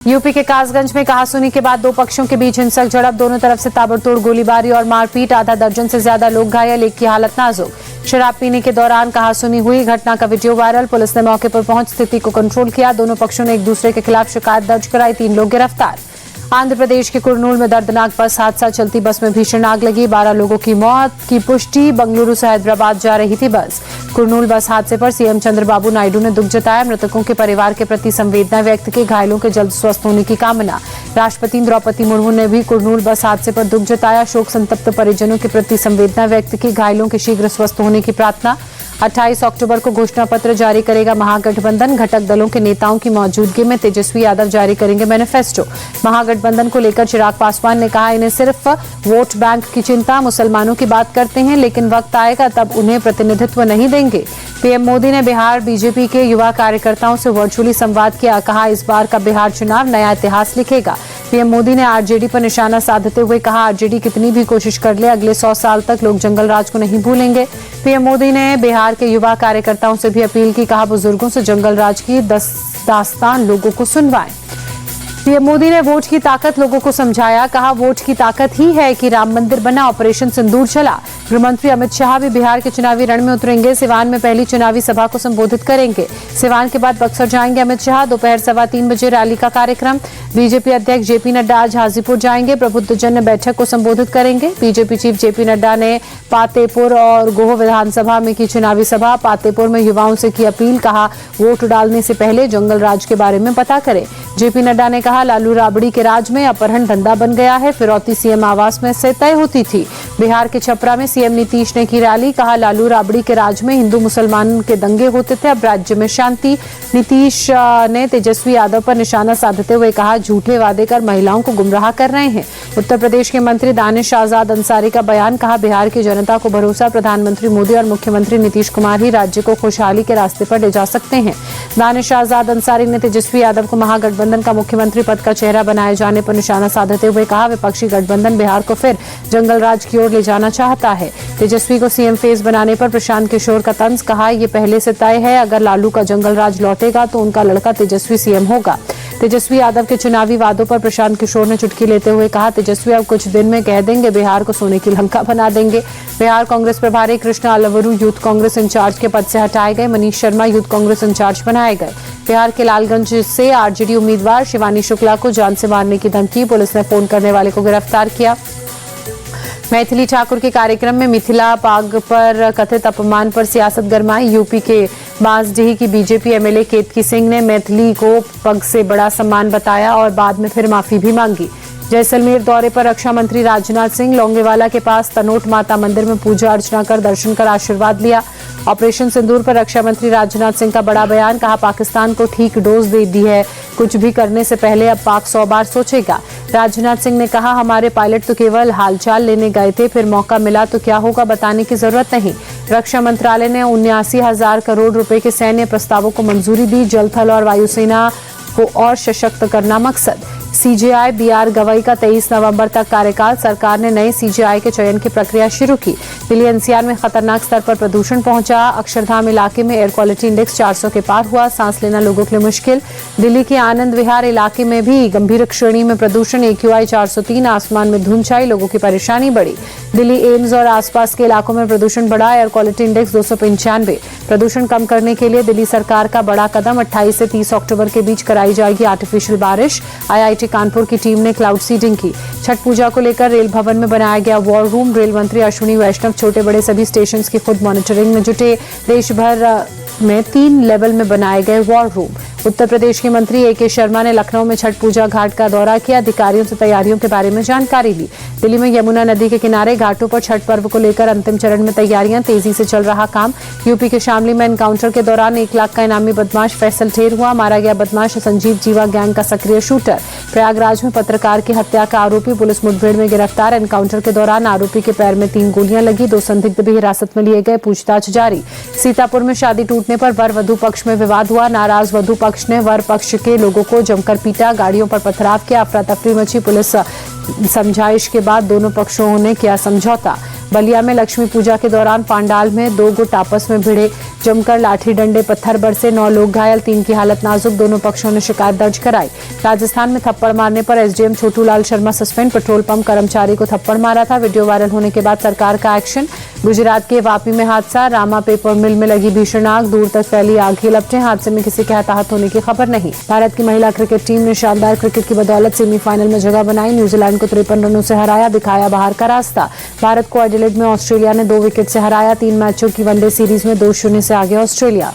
UP के कासगंज में कहासुनी के बाद दो पक्षों के बीच हिंसक झड़प, दोनों तरफ से ताबड़तोड़ गोलीबारी और मारपीट, आधा दर्जन से ज्यादा लोग घायल, एक की हालत नाजुक। शराब पीने के दौरान कहासुनी हुई, घटना का वीडियो वायरल। पुलिस ने मौके पर पहुंच स्थिति को कंट्रोल किया। दोनों पक्षों ने एक दूसरे के खिलाफ शिकायत दर्ज कराई, 3 लोग गिरफ्तार। आंध्र प्रदेश के कुरनूल में दर्दनाक बस हादसा, चलती बस में भीषण आग लगी, 12 लोगों की मौत की पुष्टि। बंगलुरु से हैदराबाद जा रही थी बस। कुरनूल बस हादसे पर सीएम चंद्रबाबू नायडू ने दुख जताया, मृतकों के परिवार के प्रति संवेदना व्यक्त की, घायलों के जल्द स्वस्थ होने की कामना। राष्ट्रपति द्रौपदी मुर्मू ने भी कुरनूल बस हादसे पर दुख जताया, शोक संतप्त परिजनों के प्रति संवेदना व्यक्त की, घायलों के शीघ्र स्वस्थ होने की प्रार्थना। 28 अक्टूबर को घोषणा पत्र जारी करेगा महागठबंधन, घटक दलों के नेताओं की मौजूदगी में तेजस्वी यादव जारी करेंगे मैनिफेस्टो। महागठबंधन को लेकर चिराग पासवान ने कहा, इन्हें सिर्फ वोट बैंक की चिंता, मुसलमानों की बात करते हैं लेकिन वक्त आएगा तब उन्हें प्रतिनिधित्व नहीं देंगे। पीएम मोदी ने बिहार बीजेपी के युवा कार्यकर्ताओं से वर्चुअली संवाद किया, कहा इस बार का बिहार चुनाव नया इतिहास लिखेगा। पीएम मोदी ने आरजेडी पर निशाना साधते हुए कहा, आरजेडी कितनी भी कोशिश कर ले, अगले 100 साल तक लोग जंगल राज को नहीं भूलेंगे। पीएम मोदी ने बिहार के युवा कार्यकर्ताओं से भी अपील की, कहा बुजुर्गों से जंगल राज की दास्तान लोगों को सुनवाएं। पीएम मोदी ने वोट की ताकत लोगों को समझाया, कहा वोट की ताकत ही है कि राम मंदिर बना, ऑपरेशन सिंदूर चला। गृहमंत्री अमित शाह भी बिहार के चुनावी रण में उतरेंगे, सिवान में पहली चुनावी सभा को संबोधित करेंगे। सिवान के बाद बक्सर जाएंगे अमित शाह, दोपहर 3:15 बजे रैली का कार्यक्रम। बीजेपी अध्यक्ष जेपी नड्डा आज हाजीपुर जाएंगे, प्रबुद्धजन बैठक को संबोधित करेंगे। बीजेपी चीफ जेपी नड्डा ने पातेपुर और गोह विधानसभा में की चुनावी सभा, पातेपुर में युवाओं से की अपील, कहा वोट डालने से पहले जंगल राज के बारे में पता करें। जेपी नड्डा ने कहा, लालू राबड़ी के राज में अपहरण धंधा बन गया है, फिरौती सीएम आवास में से तय होती थी। बिहार के छपरा में सीएम नीतीश ने की रैली, कहा लालू राबड़ी के राज में हिंदू मुसलमान के दंगे होते थे, अब राज्य में शांति। नीतीश ने तेजस्वी यादव पर निशाना साधते हुए कहा, झूठे वादे कर महिलाओं को गुमराह कर रहे हैं। उत्तर प्रदेश के मंत्री दानिश आजाद अंसारी का बयान, कहा बिहार की जनता को भरोसा, प्रधानमंत्री मोदी और मुख्यमंत्री नीतीश कुमार ही राज्य को खुशहाली के रास्ते पर ले जा सकते हैं। दानिश आजाद अंसारी ने तेजस्वी यादव को महागठबंधन का मुख्यमंत्री पद का चेहरा बनाए जाने पर निशाना साधते हुए कहा, विपक्षी गठबंधन बिहार को फिर जंगल राज की ओर ले जाना चाहता है। तेजस्वी को सीएम फेस बनाने पर प्रशांत किशोर का तंज, कहा ये पहले से तय है, अगर लालू का जंगल राज लौटेगा तो उनका लड़का तेजस्वी सीएम होगा। तेजस्वी यादव के चुनावी वादों पर प्रशांत किशोर ने चुटकी लेते हुए कहा, तेजस्वी अब कुछ दिन में कह देंगे बिहार को सोने की लंका बना देंगे। बिहार कांग्रेस प्रभारी कृष्णा अलवरू यूथ कांग्रेस इंचार्ज के पद से हटाए गए, मनीष शर्मा यूथ कांग्रेस इंचार्ज बनाए गए। बिहार के लालगंज से आरजेडी उम्मीदवार शिवानी शुक्ला को जान से मारने की धमकी, पुलिस ने फोन करने वाले को गिरफ्तार किया। मैथिली ठाकुर के कार्यक्रम में मिथिला पाग पर कथित अपमान पर सियासत गरमाई। यूपी के बांसडीह की बीजेपी एमएलए केतकी सिंह ने मैथिली को पग से बड़ा सम्मान बताया और बाद में फिर माफी भी मांगी। जैसलमेर दौरे पर रक्षा मंत्री राजनाथ सिंह लोंगेवाला के पास तनोट माता मंदिर में पूजा अर्चना कर दर्शन कर आशीर्वाद लिया। ऑपरेशन सिंदूर पर रक्षा मंत्री राजनाथ सिंह का बड़ा बयान, कहा पाकिस्तान को ठीक डोज दे दी है, कुछ भी करने से पहले अब पाक 100 बार सोचेगा। राजनाथ सिंह ने कहा, हमारे पायलट तो केवल हालचाल लेने गए थे, फिर मौका मिला तो क्या होगा बताने की जरूरत नहीं। रक्षा मंत्रालय ने 79,000 करोड़ रुपए के सैन्य प्रस्तावों को मंजूरी दी, जल थल और वायुसेना को और सशक्त करना मकसद। सीजेआई बीआर गवई का 23 नवंबर तक कार्यकाल, सरकार ने नए सीजेआई के चयन की प्रक्रिया शुरू की। दिल्ली एनसीआर में खतरनाक स्तर पर प्रदूषण पहुंचा, अक्षरधाम इलाके में एयर क्वालिटी इंडेक्स 400 के पार हुआ, सांस लेना लोगों के लिए मुश्किल। दिल्ली के आनंद विहार इलाके में भी गंभीर श्रेणी में प्रदूषण, AQI 403, आसमान में धुंध छाई, लोगों की परेशानी बढ़ी। दिल्ली एम्स और आसपास के इलाकों में प्रदूषण बढ़ा, एयर क्वालिटी इंडेक्स 295। प्रदूषण कम करने के लिए दिल्ली सरकार का बड़ा कदम, 28 से 30 अक्टूबर के बीच कराई जाएगी आर्टिफिशियल बारिश। IIT कानपुर की टीम ने क्लाउड सीडिंग की। छठ पूजा को लेकर रेल भवन में बनाया गया वॉर रूम, रेल मंत्री अश्विनी वैष्णव छोटे बड़े सभी स्टेशन की खुद मॉनिटरिंग में जुटे। देश भर में 3 लेवल में बनाए गए वॉर रूम। उत्तर प्रदेश के मंत्री AK शर्मा ने लखनऊ में छठ पूजा घाट का दौरा किया, अधिकारियों से तैयारियों के बारे में जानकारी ली। दिल्ली में यमुना नदी के किनारे घाटों पर छठ पर्व को लेकर अंतिम चरण में तैयारियां, तेजी से चल रहा काम। यूपी के शामली में एनकाउंटर के दौरान 1 लाख का इनामी बदमाश फैसल ढेर हुआ, मारा गया बदमाश संजीव जीवा गैंग का सक्रिय शूटर। प्रयागराज में पत्रकार की हत्या का आरोपी पुलिस मुठभेड़ में गिरफ्तार, एनकाउंटर के दौरान आरोपी के पैर में 3 गोलियां लगी, 2 संदिग्ध भी हिरासत में लिए गए, पूछताछ जारी। सीतापुर में शादी टूटने पर वर वधू पक्ष में विवाद हुआ, नाराज वधू पक्ष ने वर पक्ष के लोगों को जमकर पीटा, गाड़ियों पर पथराव किया, अफरा तफरी मची, पुलिस समझाइश के बाद दोनों पक्षों ने किया समझौता। बलिया में लक्ष्मी पूजा के दौरान पंडाल में 2 गुट आपस में भिड़े, जमकर लाठी डंडे पत्थर बरसे, 9 लोग घायल, 3 की हालत नाजुक, दोनों पक्षों ने शिकायत दर्ज कराई। राजस्थान में थप्पड़ मारने पर SDM Chhotulal Sharma suspend, petrol pump कर्मचारी को थप्पड़ मारा था। वीडियो वायरल होने के बाद सरकार का एक्शन। गुजरात के वापी में हादसा, रामा पेपर मिल में लगी भीषण आग, दूर तक फैली आग की लपटें, हादसे में किसी के हताहत होने की खबर नहीं। भारत की महिला क्रिकेट टीम ने शानदार क्रिकेट की बदौलत सेमीफाइनल में जगह बनाई, न्यूजीलैंड को 53 रनों से हराया, दिखाया बाहर का रास्ता। भारत को एडिलेड में ऑस्ट्रेलिया ने 2 विकेट से हराया, 3 मैचों की वनडे सीरीज में 2-0 से आगे ऑस्ट्रेलिया।